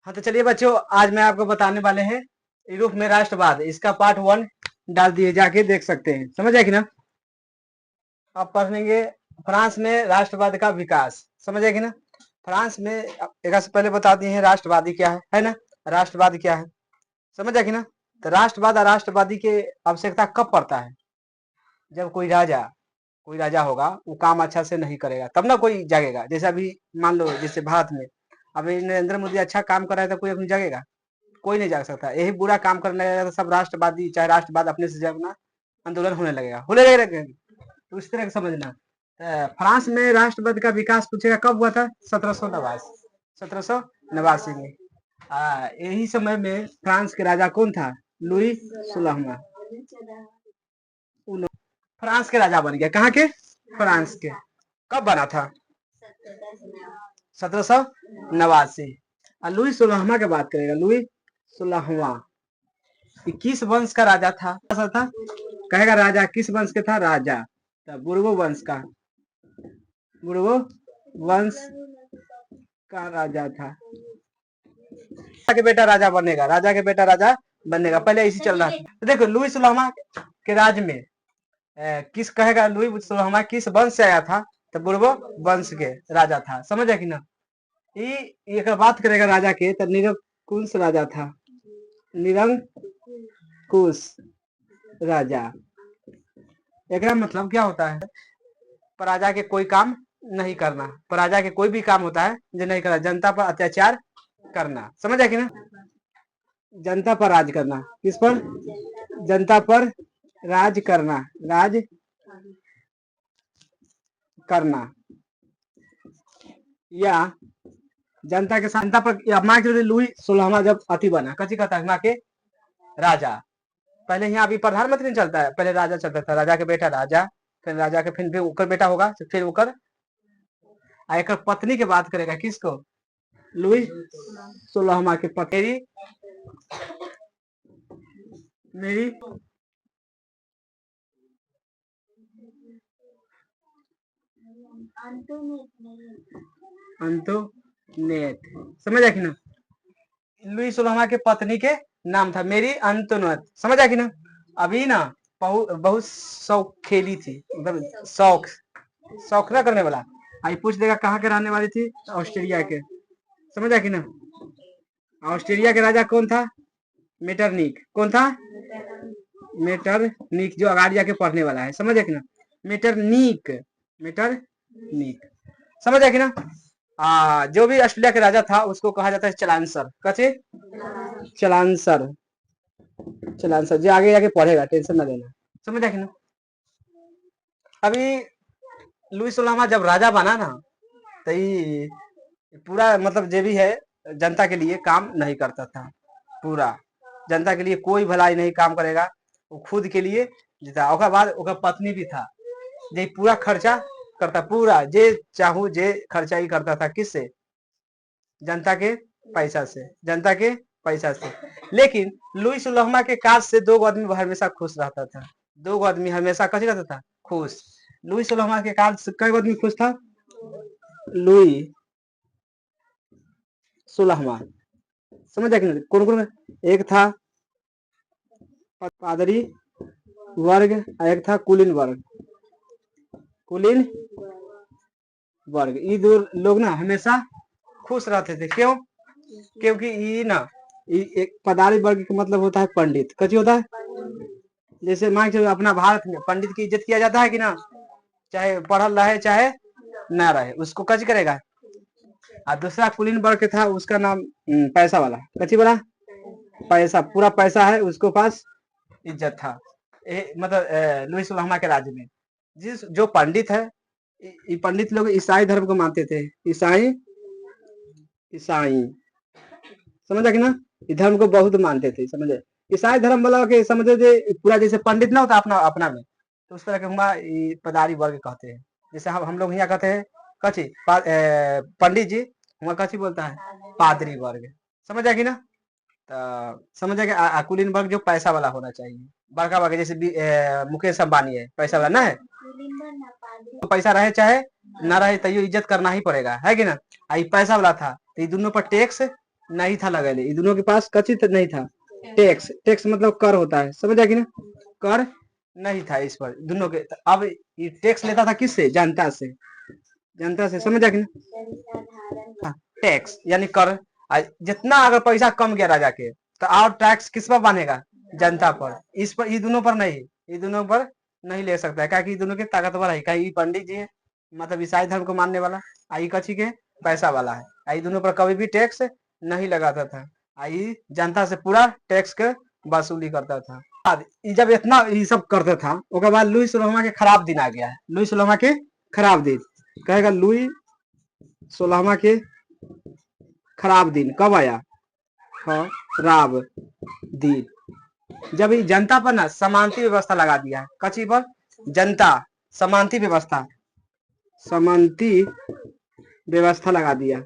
हाँ तो चलिए बच्चों, आज मैं आपको बताने वाले हैं यूरोप में राष्ट्रवाद। इसका पार्ट 1 डाल दिए, जाके देख सकते हैं। समझ आए कि ना। अब पढ़ेंगे फ्रांस में राष्ट्रवाद का विकास। समझ आए कि ना। फ्रांस में एक से पहले बता दिए हैं राष्ट्रवादी क्या है ना। राष्ट्रवाद क्या है, समझ आए कि ना। तो राष्ट्रवाद और राष्ट्रवादी के आवश्यकता कब पड़ता है? जब कोई राजा होगा, वो काम अच्छा से नहीं करेगा तब ना कोई जागेगा। जैसे अभी मान लो, जैसे भारत में अभी नरेंद्र मोदी अच्छा काम कर रहा है तो कोई अपनी जागेगा? कोई नहीं जाग सकता। यही बुरा काम करने लगेगा तो सब राष्ट्रवादी, चाहे राष्ट्रवाद अपने से जगना आंदोलन होने लगेगा। तो इस तरह समझना। फ्रांस में राष्ट्रवाद का विकास पूछेगा कब हुआ था? 1789 में। यही समय में फ्रांस के राजा कौन था? लुई 16वां। फ्रांस के राजा बन गया। कहाँ के? फ्रांस के। कब बना था? 1789। लुई 16वां की बात करेगा। लुई 16वां किस वंश का राजा था? कहेगा राजा किस वंश के था? राजा बुर्बो वंश का। बुर्बो वंश का राजा था। के बेटा राजा बनेगा। राजा के बेटा राजा बनेगा। पहले इसी चल रहा था। तो देखो लुई 16वां के राज में किस कहेगा लुई 16वां किस वंश से आया था? तो बुर्बो वंश के राजा था। समझ है कि ना। एक बात करेगा राजा के, तो निरंकुश राजा था। निरंकुश राजा। एक मतलब क्या होता है? प्रजा के कोई काम नहीं करना। प्रजा के कोई भी काम होता है जो नहीं करना, जनता पर अत्याचार करना। समझ है कि ना। जनता पर राज करना। किस पर? जनता पर राज करना। राज करना या जनता के जनता पर। माँ के लुई 16वां जब अति बना, कथी कहता है? माँ के राजा। पहले यहाँ अभी प्रधानमंत्री नहीं चलता है, पहले राजा चलता था। राजा के बेटा राजा, फिर राजा के फिर ओकर बेटा होगा, फिर ओकर एक पत्नी के बात करेगा। किसको? लुई 16वां के पत्नी। मेरी अंतोनेट। समझ आया कि ना। लुई 16वां के पत्नी के नाम था मेरी अंतोनेट। समझ आया कि ना। अभी ना बहुत शौक खेली थी, मतलब शौक ना करने वाला। आई पूछ देगा कहाँ के रहने वाली थी? ऑस्ट्रेलिया के। समझ आया कि ना। ऑस्ट्रेलिया के राजा कौन था? मेटरनिक। कौन था? मेटरनिक, जो अगाड़ी जाके पढ़ने वाला है। समझ आया कि ना। मेटरनिक। समझ आया कि ना। जो भी ऑस्ट्रेलिया के राजा था उसको कहा जाता है चलांसर। कैसे? चलांसर। जो आगे जाके पढ़ेगा, टेंशन ना लेना। समझ आया कि ना। अभी लुई 16वां जब राजा बना ना, तो पूरा मतलब जो भी है जनता के लिए काम नहीं करता था। पूरा जनता के लिए कोई भलाई नहीं काम करेगा, वो खुद के लिए जीता। ओकर बाद ओकर पत्नी भी था, जे पूरा खर्चा करता। पूरा जे चाहू जे खर्चा ही करता था। किससे? जनता के पैसा से। जनता के पैसा से। लेकिन लुई 16वां के काज से दो आदमी हमेशा खुश रहता था। दो आदमी हमेशा कैसे रहता था? खुश। लुई 16वां के काज से कई आदमी खुश था? लुई 16वां। समझ आया कि नहीं? कौन कौन? एक था पादरी वर्ग, एक था कुलीन वर्ग। कुलीन वर्ग, ये दो लोग ना हमेशा खुश रहते थे। क्यों? क्योंकि ये ना एक पदारी वर्ग का मतलब होता है पंडित। कैसे होता है? जैसे मान के अपना भारत में पंडित की इज्जत किया जाता है कि ना, चाहे पढ़ल रहे चाहे ना रहे, उसको कच करेगा। और दूसरा कुलीन वर्ग था, उसका नाम पैसा वाला। कची वाला? पैसा। पूरा पैसा है उसको पास, इज्जत था। मतलब लुई 16वां के राज्य में जो पंडित है, ये पंडित लोग ईसाई धर्म को मानते थे। ईसाई समझा कि ना। इस धर्म को बहुत मानते थे। समझे? ईसाई धर्म वाला के समझे पूरा जैसे पंडित ना होता अपना अपना में, तो उस तरह के हुआ पदारी वर्ग कहते हैं। जैसे हम लोग यहाँ कहते हैं कची पंडित जी, वहाँ कची बोलता है पादरी वर्ग। समझ आया कि ना। समझ आया कि कुलीन वर्ग जो पैसा वाला होना चाहिए, बड़का वर्ग। जैसे मुकेश अंबानी है, पैसा वाला ना है। तो पैसा रहे चाहे ना रहे, तैयो इज्जत करना ही पड़ेगा, है कि ना। आई पैसा वाला था, तो ये दोनों पर टैक्स नहीं था लगेले, इ दोनों के पास कची नहीं था, टैक्स। टैक्स मतलब कर होता है, समझ आ कि ना, कर नहीं था इस पर दोनों के। अब ये टैक्स लेता था किससे, जनता से, जनता से, समझ आ कि ना। टैक्स यानी कर। जितना अगर पैसा कम गया राजा के तो और टैक्स किस पर बनेगा, जनता पर। इस पर, ये दोनों पर नहीं, ये दोनों पर नहीं ले सकता है, क्या दोनों के ताकतवर है, क्या पंडित जी है मतलब ईसाई धर्म को मानने वाला, आई कची के पैसा वाला है, आई दोनों पर कभी भी टैक्स नहीं लगाता था, आई जनता से पूरा टैक्स के वसूली करता था। जब इतना ये सब करता था उसके बाद लुई सोलहवां के खराब दिन आ गया है, लुई सोलहवां के खराब दिन, कहेगा लुई सोलहवां के खराब दिन कब आया, खराब दिन, जब ये जनता पर ना समानती व्यवस्था लगा दिया है, कची पर, जनता, समानती व्यवस्था, समानती व्यवस्था लगा दिया,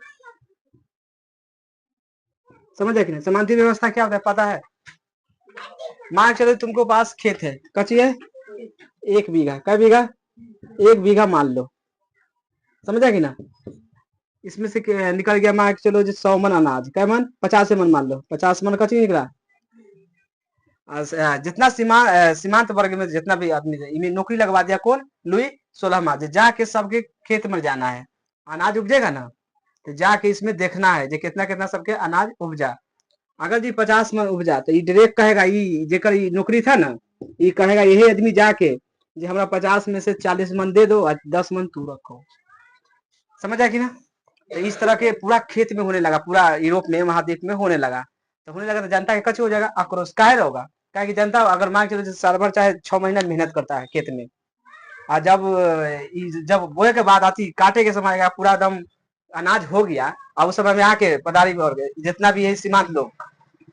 समझ है कि नहीं। समानती व्यवस्था क्या होता है पता है, मान चलो तुमको पास खेत है, कची है 1 बीघा, कै बीघा, 1 बीघा मान लो, समझा कि ना। इसमें से निकल गया मान चलो 100 मन अनाज, कै मन, 50 मन मान लो, 50 मन कची निकला। जितना सीमांत वर्ग में जितना भी आदमी नौकरी लगवा दिया, कौन, लुई सोलहवां, जाके सबके खेत में जाना है, अनाज उपजेगा ना तो जाके इसमें देखना है जो कितना कितना सबके अनाज उपजा। अगर जी 50 मन उपजा तो डायरेक्ट कहेगा, जेकर नौकरी था ना, ये कहेगा यही आदमी जाके जो हमारा 50 में से 40 मन दे दो और 10 मन तू रखो, समझ आया कि ना। तो इस तरह के पूरा खेत में होने लगा, पूरा यूरोप में महाद्वीप में होने लगा, तो होने लगा तो जनता के कच हो जाएगा, आक्रोश काहे होगा, क्या कि जनता अगर मान चलो साल भर चाहे 6 महीना मेहनत करता है खेत में, और जब बोए के बाद आती काटे के समय आएगा, पूरा एकदम अनाज हो गया, और उस समय में आके पदारी वर्ग जितना भी है सीमांत लोग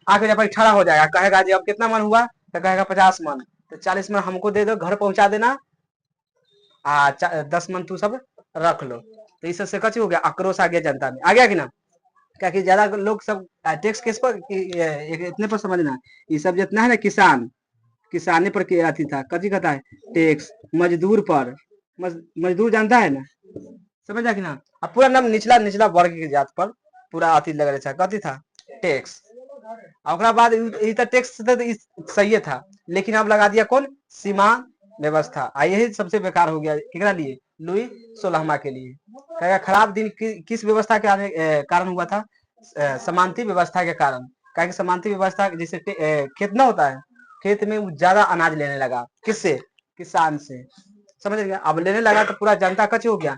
आके जब खड़ा हो जाएगा, कहेगा जी अब कितना मन हुआ, तो कहेगा 50 मन, तो 40 मन हमको दे दो, घर पहुंचा देना, 10 मन तू सब रख लो। तो इस से कच हो गया, आक्रोश आ गया जनता में, आ गया कि ना। क्या कि ज्यादा लोग सब टैक्स किस पर, इतने पर समझना, ये सब जितना है ना किसान, किसाने पर के अथी था, कथी कहता है टैक्स, मजदूर पर, मजदूर जानता है ना, समझा कि ना। अब पूरा नाम निचला निचला वर्ग की जात पर पूरा अथी लग रहा था, कथी था टैक्स। और बाद टैक्स सही था, लेकिन अब लगा दिया कौन, सीमा व्यवस्था, यही सबसे बेकार हो गया, केकरा लिए, लुई सोलहवां के लिए। कहेगा खराब दिन किस व्यवस्था के आने कारण हुआ था, समानती व्यवस्था के कारण। कहेगा समानती व्यवस्था जैसे खेत ना होता है, खेत में वो ज्यादा अनाज लेने लगा, किससे, किसान से, समझ गया। अब लेने लगा तो पूरा जनता कच हो गया,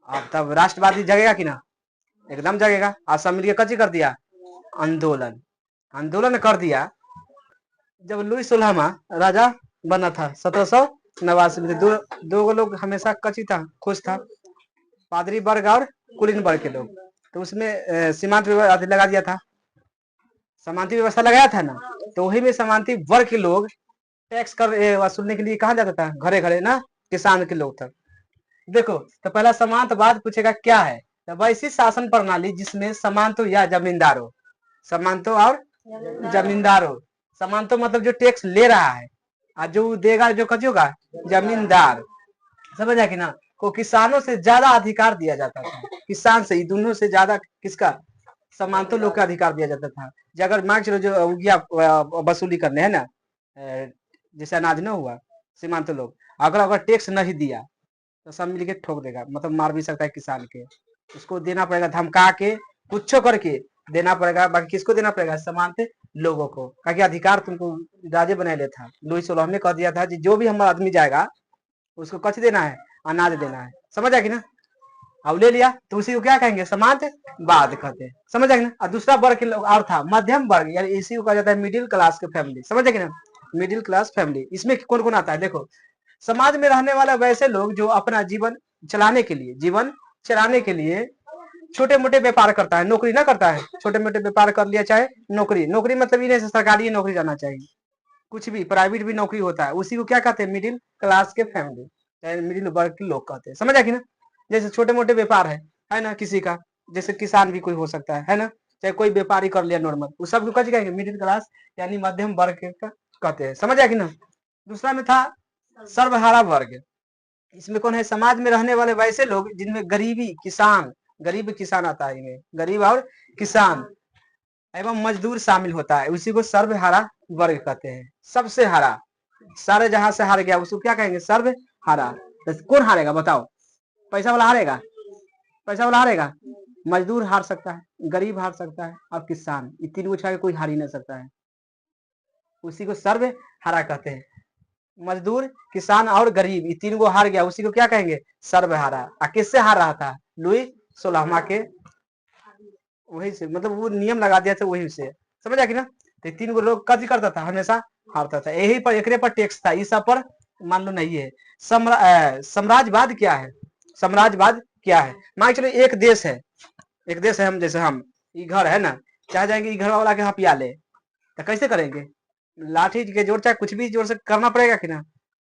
अब तब राष्ट्रवादी जगेगा कि ना, एकदम जगेगा। आज सब मिलकर कची कर दिया, आंदोलन, आंदोलन कर दिया। जब लुई सोलहवां राजा बना था 1789 में, दो लोग हमेशा कची था, खुश था, पादरी वर्ग और कुलीन वर्ग के लोग, तो उसमें सीमांत व्यवस्था लगा दिया था, समानती व्यवस्था लगाया था ना, तो वही में समानती वर्ग के लोग टैक्स कर वसूलने के लिए कहा जाता था, घरे घरे ना, किसान के लोग तक। देखो तो पहला समांतवाद पूछेगा क्या है, तो वैसी शासन प्रणाली जिसमें समांतो या जमींदार हो, समांतो और जमींदार हो, समांतो मतलब जो टैक्स ले रहा है और जो देगा जो कच होगा, जमींदार, समझा कि ना। को किसानों से ज्यादा अधिकार दिया जाता था, किसान से दोनों से ज्यादा किसका, समांतो लोग का अधिकार दिया जाता था। अगर मान चलो जो गया वसूली करने है ना, जैसे अनाज ना हुआ, सीमांत लोग अगर अगर टैक्स नहीं दिया तो सब मिलके ठोक देगा, मतलब मार भी सकता है किसान के, उसको देना पड़ेगा, धमका के कुछ करके देना पड़ेगा। बाकी किसको देना पड़ेगा, समानते लोगों को, क्योंकि अधिकार तुमको राजे बना ले था, लुई सोलहवां ने कह दिया था जो भी हमारा आदमी जाएगा उसको कच देना है, अनाज देना है, समझ आ कि ना। अब ले लिया तो उसी को क्या कहेंगे, समांतवाद कहते हैं, समझ आ कि ना। और दूसरा वर्ग के लोग और था मध्यम वर्ग, यानी इसी को कहा जाता है मिडिल क्लास के फैमिली, समझ आ कि ना, मिडिल क्लास फैमिली। इसमें कौन कौन आता है, देखो समाज में रहने वाले वैसे लोग जो अपना जीवन चलाने के लिए, जीवन चलाने के लिए छोटे मोटे व्यापार करता है, नौकरी ना करता है, छोटे मोटे व्यापार कर लिया, चाहे नौकरी, नौकरी मतलब ये नहीं सरकारी नौकरी जाना चाहिए, कुछ भी प्राइवेट भी नौकरी होता है, उसी को क्या कहते हैं, मिडिल क्लास के फैमिली, चाहे मिडिल वर्ग के लोग कहते हैं, समझ आ कि ना। जैसे छोटे मोटे व्यापार है ना किसी का, जैसे किसान भी कोई हो सकता है ना, चाहे कोई व्यापारी कर लिया नॉर्मल, वो सब कच कहेंगे मिडिल क्लास यानी मध्यम वर्ग का कहते हैं, समझ आ कि ना। दूसरा में था सर्वहारा वर्ग, इसमें कौन है, समाज में रहने वाले वैसे लोग जिनमें गरीब किसान आता है, इनमें गरीब और किसान एवं मजदूर शामिल होता है, उसी को सर्वहारा वर्ग कहते हैं। सबसे हारा, सारे जहां से हार गया उसको क्या कहेंगे? सर्वहारा। तो कौन हारेगा बताओ? पैसा वाला हारेगा? पैसा वाला हारेगा? मजदूर हार सकता है, गरीब हार सकता है और किसान, ये तीन को छोड़ कोई हार ही नहीं सकता है, उसी को सर्वहारा कहते हैं। मजदूर, किसान और गरीब, ये तीन को हार गया, उसी को क्या कहेंगे? सर्वहारा। और किससे हार रहा था? लुई 16वां के वही से, मतलब वो नियम लगा दिया था वही से, समझ आ कि ना? तो तीन को लोग कभी करता था, हमेशा हारता था, यही पर एकरे पर टैक्स था, इस सब पर मान लो नहीं है। साम्राज्यवाद क्या है? साम्राज्यवाद क्या है? मान चलो एक देश है, एक देश है, हम जैसे हम ये घर है ना, चाहे जाएंगे घर वाला के हपिया ले, तो कैसे करेंगे? लाठी के जोर चाहे कुछ भी जोर से करना पड़ेगा कि ना?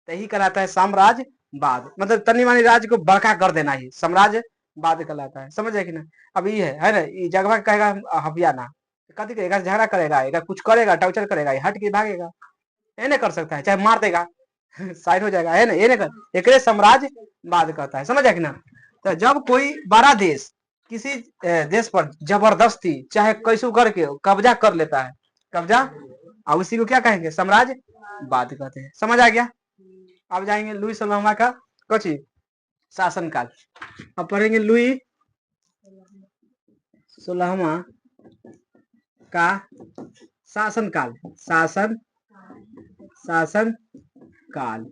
तो यही कहलाता है साम्राज्यवाद, मतलब तनी मानी राज्य को बड़का कर देना ही साम्राज्यवाद कहलाता है, समझ है कि ना? अब ये है ना, ये जगह कहेगा हपिया ना, कथी करेगा? झगड़ा करेगा, कुछ करेगा, टॉर्चर करेगा, हट के भागेगा, ये नहीं कर सकता है, चाहे मार देगा साइड हो जाएगा, है ना? ये नहीं कर, एक साम्राज्यवाद कहता है, समझ है कि ना? तो जब कोई बड़ा देश किसी देश पर जबरदस्ती चाहे कैसू करके कब्जा कर लेता है, कब्जा, और उसी को क्या कहेंगे? साम्राज्यवाद कहते हैं, समझ आ गया? अब जाएंगे लुई 16वां का कची शासनकाल। अब पढ़ेंगे लुई 16वां का शासनकाल। शासन काल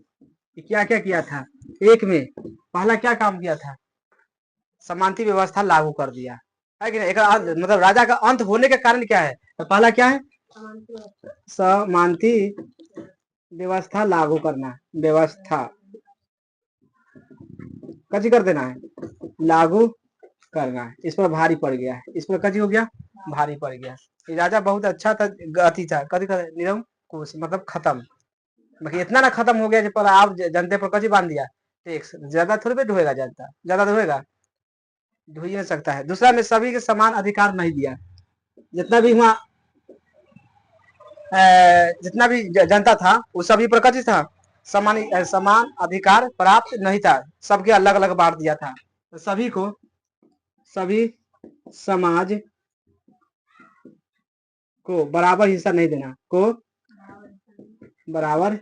क्या क्या किया था? एक में पहला क्या काम किया था? समानती व्यवस्था लागू कर दिया है कि नहीं? एक मतलब राजा का अंत होने के कारण क्या है? तो पहला क्या है? समानती व्यवस्था लागू करना, व्यवस्था कची कर देना है, लागू करना है। इस पर भारी पड़ गया है, इस पर कची हो गया? भारी पड़ गया। ये राजा बहुत अच्छा था, गति था, कथी था? निरंकुश, मतलब खत्म, बाकी इतना ना खत्म हो गया जो पर आप जनते पर कची बांध दिया? टैक्स। ज्यादा थोड़ी पे ढोएगा जनता, ज्यादा ढोएगा? ढो ही नहीं सकता है। दूसरा में सभी के समान अधिकार नहीं दिया, जितना भी वहाँ जितना भी जनता था वो सभी पर कथी था? समान अधिकार प्राप्त नहीं था, सबके अलग अलग बांट दिया था। तो सभी को, सभी समाज को बराबर हिस्सा नहीं देना, को बराबर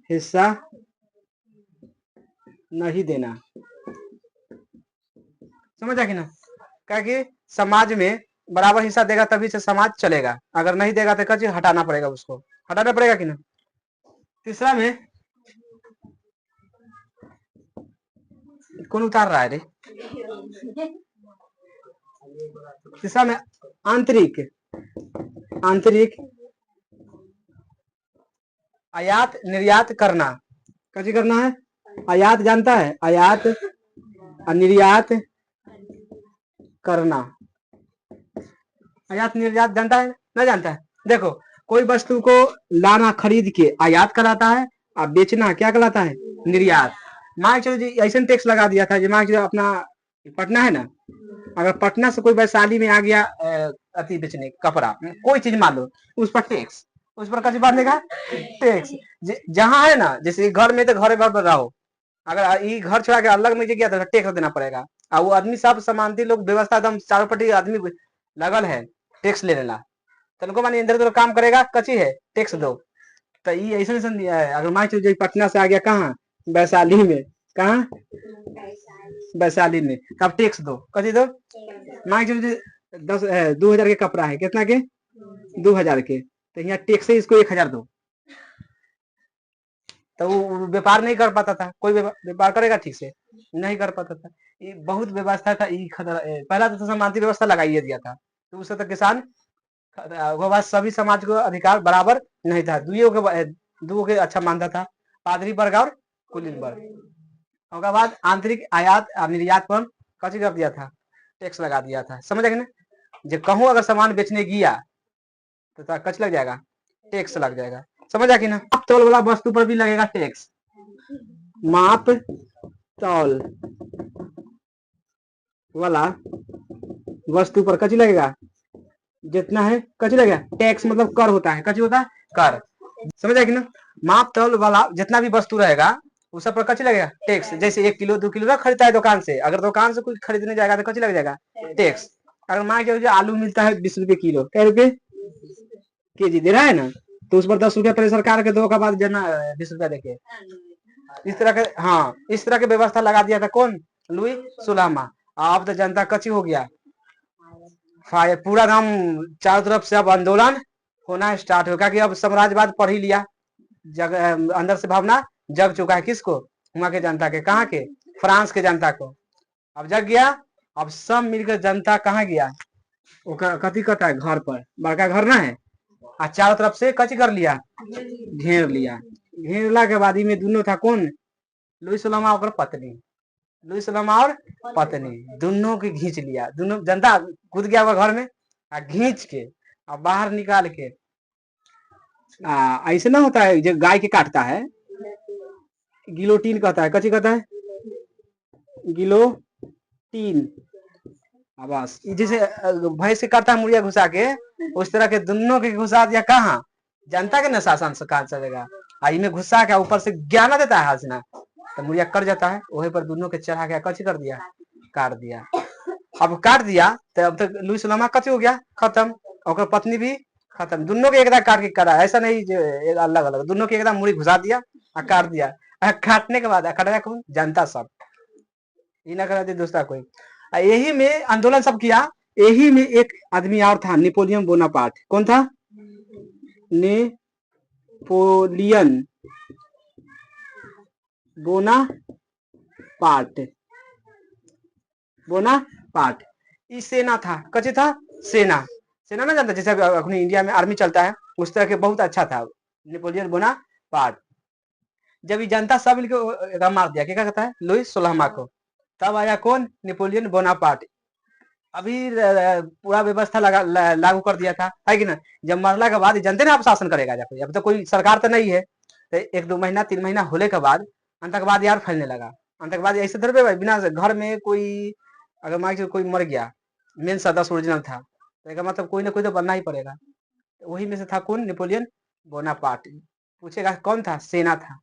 हिस्सा नहीं देना, समझ आ कि ना? क्या कि समाज में बराबर हिस्सा देगा तभी से समाज चलेगा, अगर नहीं देगा तो कच्ची हटाना पड़ेगा, उसको हटाना पड़ेगा कि ना? तीसरा में कौन उतार रहा है रे? तीसरा में आंतरिक आयात निर्यात करना। कैसे करना है? आयात जानता है? आयात और निर्यात करना। आयात निर्यात जानता है? नहीं जानता है? देखो, कोई वस्तु को लाना खरीद के आयात कराता है, और बेचना क्या कहलाता है? निर्यात। मान चलो जी ऐसा टैक्स लगा दिया था, मान चलो अपना पटना है ना, अगर पटना से कोई वैशाली में आ गया अति बेचने कपड़ा, कोई चीज मान लो, उस पर टैक्स, उस पर कैसे बांधेगा? टैक्स। जहां है ना, जैसे घर में तो घर पर रहो, अगर ये घर छोड़ा के अलग में गया तो टैक्स देना पड़ेगा। और वो आदमी सब समानती लोग व्यवस्था एकदम चारों पट्टी आदमी लगल है टैक्स लेने ला, तनको माने इधर उधर काम करेगा, कची है? टैक्स दो। तो ये ऐसा दिया है, अगर मान चलो पटना से आ गया कहाँ? वैशाली में, कहाँ? वैशाली में, तब टैक्स दो, कथी दो? मान चलो 2000 के कपड़ा है, कितना के? 2000 के, तो यहाँ टैक्स है इसको 1000 दो, तो वो व्यापार नहीं कर पाता था, कोई व्यापार करेगा ठीक से? नहीं कर पाता था। ये बहुत व्यवस्था था, पहला तो समानती व्यवस्था लगाइए दिया था, तो उससे तो किसान वो बात सभी समाज को अधिकार बराबर नहीं था, दुओ के अच्छा मानता था, पादरी वर्ग और कुलीन वर्ग। उसके बाद आंतरिक आयात और निर्यात पर कची कर दिया था? टैक्स लगा दिया था, समझ गए ना? जो कहूँ अगर सामान बेचने गया तो कच लग जाएगा? टैक्स लग जाएगा, समझ आ कि ना? माप तौल वाला वस्तु पर भी लगेगा टैक्स। माप तौल वाला वस्तु पर कची लगेगा? जितना है कची लगेगा? टैक्स, मतलब कर होता है, कची होता है? कर, समझ आ कि ना? माप तौल वाला जितना भी वस्तु रहेगा उस सब पर कची लगेगा? टैक्स। जैसे 1 किलो 2 किलो ना खरीदता है दुकान से, अगर दुकान से कोई खरीदने जाएगा तो कची लग जाएगा? टैक्स। अगर मान के आलू मिलता है 20 रुपए किलो, कै रुपए केजी दे रहा है ना, तो उस पर 10 रुपया पहले सरकार के दो का बाद देना 20 रुपया देके। इस तरह के, हाँ इस तरह की व्यवस्था लगा दिया था कौन, लुई सुलामा। अब तो जनता कच्ची हो गया, पूरा नाम चारों तरफ से अब आंदोलन होना स्टार्ट होगा कि अब साम्राज्यवाद पढ़ ही लिया, जग अंदर से भावना जग चुका है। किसको, वहां के जनता के, कहाँ के, फ्रांस के जनता को अब जग गया। अब सब मिलकर जनता कहाँ गया, वो कथी कहता है, घर पर, बड़का घर ना है, और चारों तरफ से कच्ची कर लिया, घेर लिया। घेरला के बाद में दोनों था कौन, लुई सुलामा और पत्नी, लुई सुलामा और पत्नी दोनों के घींच लिया। दोनों जनता कूद गया हुआ घर में, घींच के और बाहर निकाल के, ऐसे ना होता है जो गाय के काटता है, गिलोटीन कहता है, कच्ची कहता है गिलोटीन। बस जैसे भैंस के काटता है मुड़िया घुसा के, उस तरह के दोनों के घुसा दिया। कहाँ, जनता के न शासन से कहा चलेगा, में घुसा के ऊपर से ज्ञान देता है हाथ ना, तो मुड़िया कट जाता है, वही पर दोनों के चढ़ा के कच्ची कर दिया, काट दिया। अब काट दिया तो अब तक लुई सुलामा कच्ची हो गया, खत्म, और पत्नी भी खत्म। दोनों के एकदम काट के करा, ऐसा नहीं अलग अलग, दोनों के एकदम मुड़ी घुसा दिया और काट दिया। काटने के बाद कटा कौन, जनता सब, ये ना करा दूसरा कोई। यही में आंदोलन सब किया। यही में एक आदमी और था, नेपोलियन बोनापार्ट। कौन था, नेपोलियन बोनापार्ट, बोनापार्ट। ये सेना था, कच्चे था सेना, सेना ना जानता, जैसे अपने इंडिया में आर्मी चलता है उस तरह के, बहुत अच्छा था नेपोलियन बोनापार्ट। जब ये जनता सब मिलकर मार दिया, क्या कहता है, लुई सुलामा को, तब आया कौन, नेपोलियन बोनापार्ट। अभी पूरा व्यवस्था लागू कर दिया था, है कि ना। जब मरला के बाद जनता ने अब शासन करेगा, जब अब तो कोई सरकार तो नहीं है, तो 1-2 महीना 3 महीना होने के बाद आतंकवाद यार फैलने लगा। आतंकवाद ऐसे धरबे बिना घर में कोई, अगर मान के कोई मर गया, मेन सदस्य ओरिजिनल था, तो मतलब कोई ना कोई तो बनना ही पड़ेगा। वही में से था कौन, नेपोलियन बोनापार्ट। पूछेगा कौन था, सेना था।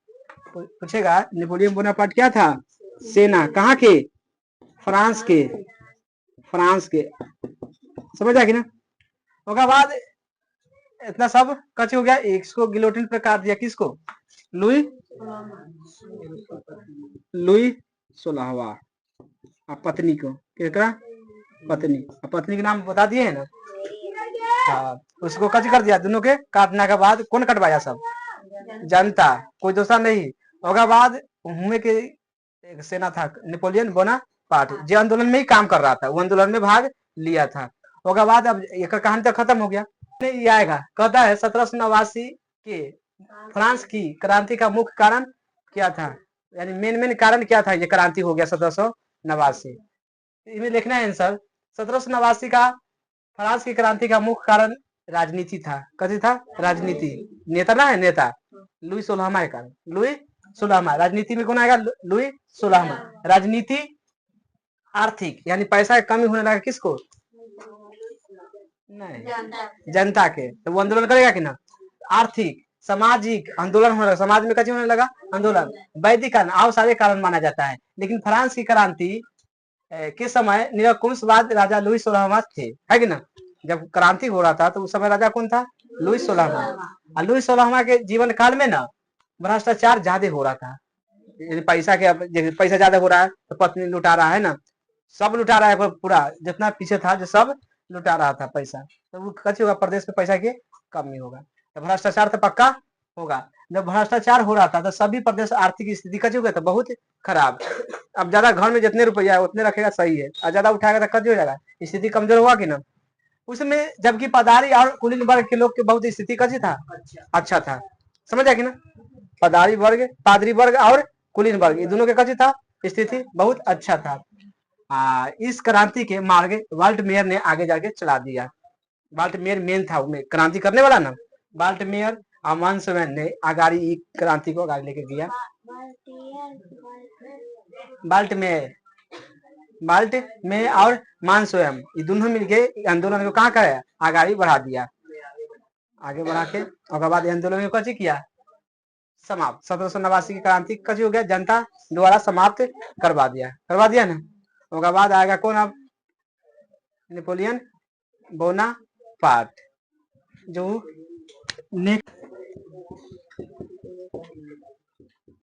पूछेगा नेपोलियन बोनापार्ट क्या था, सेना। कहाँ के, फ्रांस के, फ्रांस के, समझ आ गई ना। उसके बाद इतना सब कच हो गया, इसको गिलोटिन पे काट दिया, किसको, लुई सोलहवा, पत्नी को, क्या पत्नी, पत्नी के नाम बता दिए है ना। हाँ, उसको कच कर दिया। दोनों के काटने के बाद कौन कटवाया, सब जनता, कोई दूसरा नहीं। उसके बाद हुए के एक सेना था, नेपोलियन बोनापार्ट, जो आंदोलन में ही काम कर रहा था, वो आंदोलन में भाग लिया था। उसके बाद अब एक कहानी तो खत्म हो गया, नहीं आएगा। कहता है 1789 के फ्रांस की क्रांति का मुख्य कारण क्या था, यानी मेन कारण क्या था, ये क्रांति हो गया 1789। इसमें लिखना है आंसर, 1789 का फ्रांस की क्रांति का मुख्य कारण राजनीति था। कथी था, राजनीति। नेता ना है, नेता लुई सोलहमा है कारण, लुई सुलामा। राजनीति में कौन आएगा, लुई सुलामा। राजनीति, आर्थिक, यानी पैसा की कमी होने लगा, किसको, नहीं, जनता के, तो वो आंदोलन करेगा कि ना। आर्थिक, सामाजिक आंदोलन होने लगा, समाज में कैसे होने लगा आंदोलन। वैदिक कारण, और सारे कारण माना जाता है। लेकिन फ्रांस की क्रांति के समय निरंकुशवाद राजा लुई सोलहवां थे, है कि ना। जब क्रांति हो रहा था तो उस समय राजा कौन था, लुई सोलहवां। और लुई सोलहवां के जीवन काल में ना भ्रष्टाचार ज्यादा हो रहा था। पैसा के, पैसा ज्यादा हो रहा है तो पत्नी लुटा रहा है ना, सब लुटा रहा है, पूरा जितना पीछे था जो सब लुटा रहा था पैसा। तो वो कैसे होगा, प्रदेश में पैसा की कमी होगा, तो भ्रष्टाचार तो पक्का होगा। जब भ्रष्टाचार हो रहा था तो सभी प्रदेश आर्थिक स्थिति कैसे हो गया था, बहुत खराब। अब ज्यादा घर में जितने रुपया है उतने रखेगा, सही है, और ज्यादा उठाएगा तो कैसे हो जाएगा, स्थिति कमजोर हुआ कि ना। उसमें जबकि पदारी और कुलीन वर्ग के लोग के बहुत स्थिति कैसी था, अच्छा था। समझ आया कि ना। पदारी वर्ग, पादरी वर्ग और कुलीन वर्ग, ये दोनों के कैसी था, स्थिति बहुत अच्छा था। इस क्रांति के मार्ग वाल्ट मेयर ने आगे जाके चला दिया। वाल्ट मेयर मेन था उनमें क्रांति करने वाला ना, वाल्ट मेयर और मानसवेन ने आगाड़ी क्रांति को आगे लेके गया। वाल्ट में और मानसवेन, ये दोनों मिलके आंदोलन को कहाँ करे, आगाड़ी बढ़ा दिया। आगे बढ़ा के उसके बाद आंदोलन को कैसे किया, समाप्त। 1789 की क्रांति कैसे हो गया, जनता द्वारा समाप्त करवा दिया ना। उसके बाद आएगा कौन, अब नेपोलियन बोनापार्ट जो नेक्स्ट